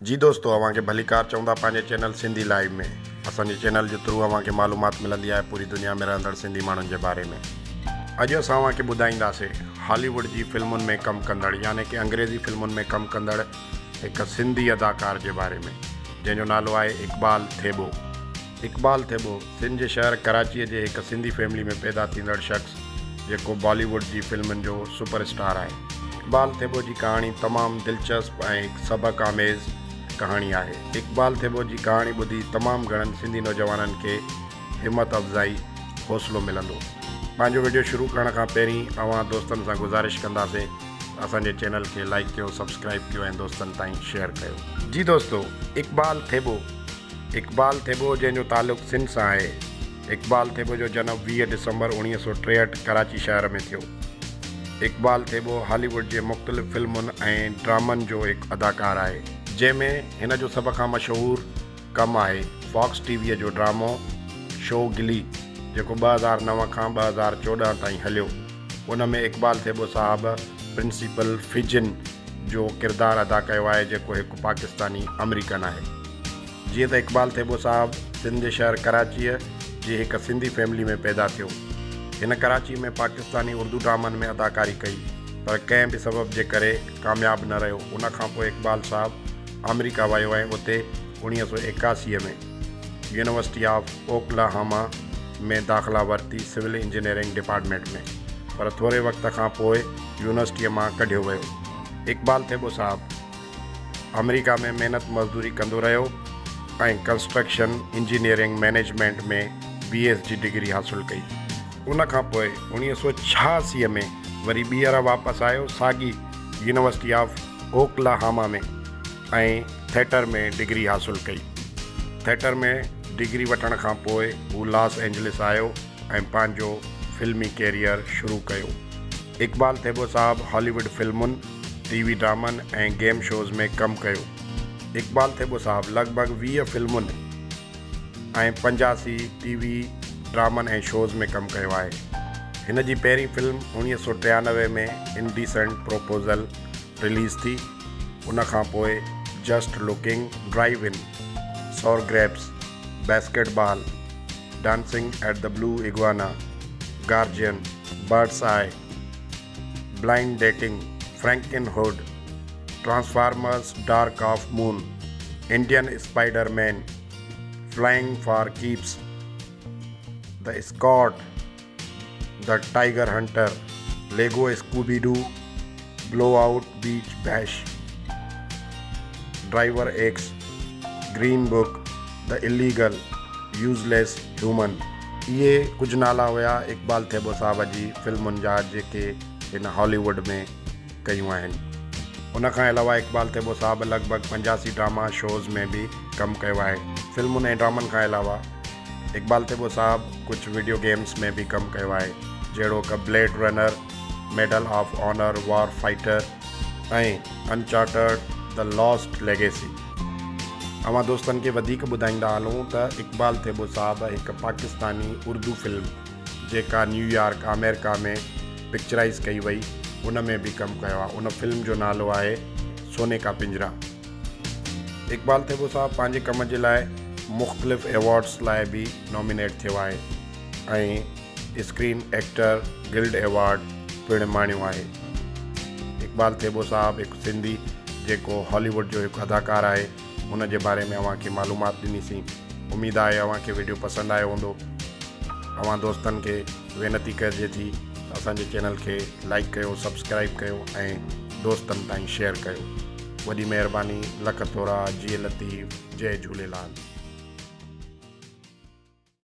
जी दोस्तों, अव्हांखे भली कार चवंदा पंहिंजे चैनल सिंधी लाइव में। असांजे चैनल जे थ्रू अव्हांखे मालूमात मिलंदी आहे पूरी दुनिया में रहंदड़ सिंधी माण्हुनि जे बारे में। अॼु असां अव्हांखे ॿुधाईंदासीं हॉलीवुड जी फिल्मुनि में कमु कंदड़ यानी कि अंग्रेज़ी फिल्मुनि में कमु कंदड़ हिकु सिंधी अदाकार जे बारे में, जंहिंजो नालो आहे इक़बाल थेबो। इक़बाल थेबो सिंध जे शहर कराचीअ जे हिकु सिंधी फैमिली में पैदा थींदड़ शख़्स जेको बॉलीवुड जी फिल्मुनि जो सुपरस्टार आहे। इक़बाल थेबो जी कहाणी तमामु दिलचस्प ऐं सबक़ आमेज़ कहाणी आहे। इक़बाल थेबो जी कहाणी ॿुधी तमामु घणनि सिंधी नौजवाननि खे हिमत अफ़ज़ाई हौसलो मिलंदो। पंहिंजो वीडियो शुरू करण खां पहिरीं अव्हां दोस्तनि सां गुज़ारिश कंदासीं असांजे चैनल खे लाइक कयो, सब्सक्राइब कयो ऐं दोस्तनि ताईं शेयर कयो। जी दोस्तों, इक़बाल थेबो जंहिंजो तालुक़ु सिंध सां आहे। इक़बाल थेबो जो जनमु 20 दिसंबर 1963 कराची शहर में थियो। इक़बाल थेबो हॉलीवुड जे मुख़्तलिफ़ फिल्मुनि ऐं ड्रामनि जो हिकु अदाकार आहे, जंहिंमें हिन जो सभ खां मशहूरु कमु आहे फॉक्स टीवीअ जो ड्रामो शो गिली, जेको 2009 खां 2014 ताईं हलियो। उन में इक़बाल थेबो साहब प्रिंसिपल फिजिन जो किरदारु अदा कयो आहे, जेको हिकु पाकिस्तानी अमरीकन आहे। जीअं त इक़बाल थेबो साहब सिंध जे शहर कराचीअ जी हिकु सिंधी फैमिली में पैदा थियो। हिन कराची में पाकिस्तानी उर्दू ड्रामनि में अदाकारी कई, पर कंहिं बि सबब जे करे कामयाबु न रहियो। उन खां पोइ इक़बाल साहब अमेरिका वियो ऐं उते 1981 में यूनिवर्सिटी ऑफ ओकलाहोमा में दाख़िला वरिती सिविल इंजीनियरिंग डिपार्टमेंट में, पर थोरे वक़्त खां पोइ यूनिवर्सिटीअ मां कढियो वियो। इक़बाल थेबो साहब अमेरिका में महिनत मज़दूरी कंदो रहियो ऐं कंस्ट्रक्शन इंजीनियरिंग मैनेजमेंट में BS जी डिग्री हासिलु कई। उन खां पोइ 1986 में वरी ॿीहर वापसि आयो साॻी यूनिवर्सिटी ऑफ ओकलाहोमा में ऐं थिएटर में डिग्री हासिलु कई। थिएटर में डिग्री वठण खां पोइ हू लॉस एंजलिस आयो ऐं पंहिंजो फिल्मी कैरियर शुरू कयो। इक़बाल थेबो साहब हॉलीवुड फिल्मुनि, TV ड्रामनि ऐं गेम शोज़ में कमु कयो। इक़बाल थेबो साहब लॻभॻि 20 फिल्मुनि ऐं 85 TV ड्रामनि ऐं शोज़ में कमु कयो आहे। हिन जी पहिरीं फिल्म 1993 में इंडीसेंट प्रोपोज़ल रिलीज़ थी। उन खां पोइ just looking, drive in, sour grapes, basketball, dancing at the Blue Iguana, guardian, birds eye, blind dating, Frankenhood, Transformers dark of moon, Indian Spiderman, flying for keeps, the Scott, the tiger hunter, Lego Scooby Doo, blow out beach bash, driver X, green book, the illegal, useless human. इहे कुझु नाला हुया इक़बाल थेबो साहब जी फिल्मुनि जा जेके हिन Hollywood में कयूं आहिनि। उन खां अलावा इक़बाल थेबो साहब लॻभॻि 85 ड्रामा शोज़ में बि कमु कयो आहे। फिल्मुनि ऐं ड्रामनि खां अलावा इक़बाल थेबो साहब कुझु वीडियो गेम्स में बि कमु कयो आहे, जहिड़ो कि blade runner, medal of honour, war fighter ऐं अनचार्टर्ड द लॉस्ट लेगेसी। अवां दोस्तनि खे वधीक ॿुधाईंदा हलूं त इक़बाल थेबो साहब हिकु पाकिस्तानी उर्दू फिल्म जेका न्यूयॉर्क अमेरिका में पिक्चराइज़ कई वई, उन में बि कमु कयो आहे। उन फिल्म जो नालो आहे सोने का पिंजरा। इक़बाल थेबो साहब पंहिंजे कम जे लाइ मुख़्तलिफ़ अवॉर्ड्स लाइ बि नॉमिनेट थियो आहे ऐं स्क्रीन एक्टर गिल्ड अवॉर्ड पिणु माणियो आहे। इक़बाल थेबो साहब हिकु सिंधी जेको हॉलीवुड जो हिकु अदाकार आहे, उन जे बारे में अव्हांखे मालूमात ॾिनीसीं। उमेदु आहे अव्हांखे वीडियो पसंदि आयो हूंदो। अव्हां दोस्तनि खे वेनती करिजे थी असांजे चैनल खे लाइक कयो, सब्सक्राइब कयो ऐं दोस्तनि ताईं शेयर कयो। वॾी महिरबानी। लख थोरा। जी लतीफ़। जय झूलेलाल।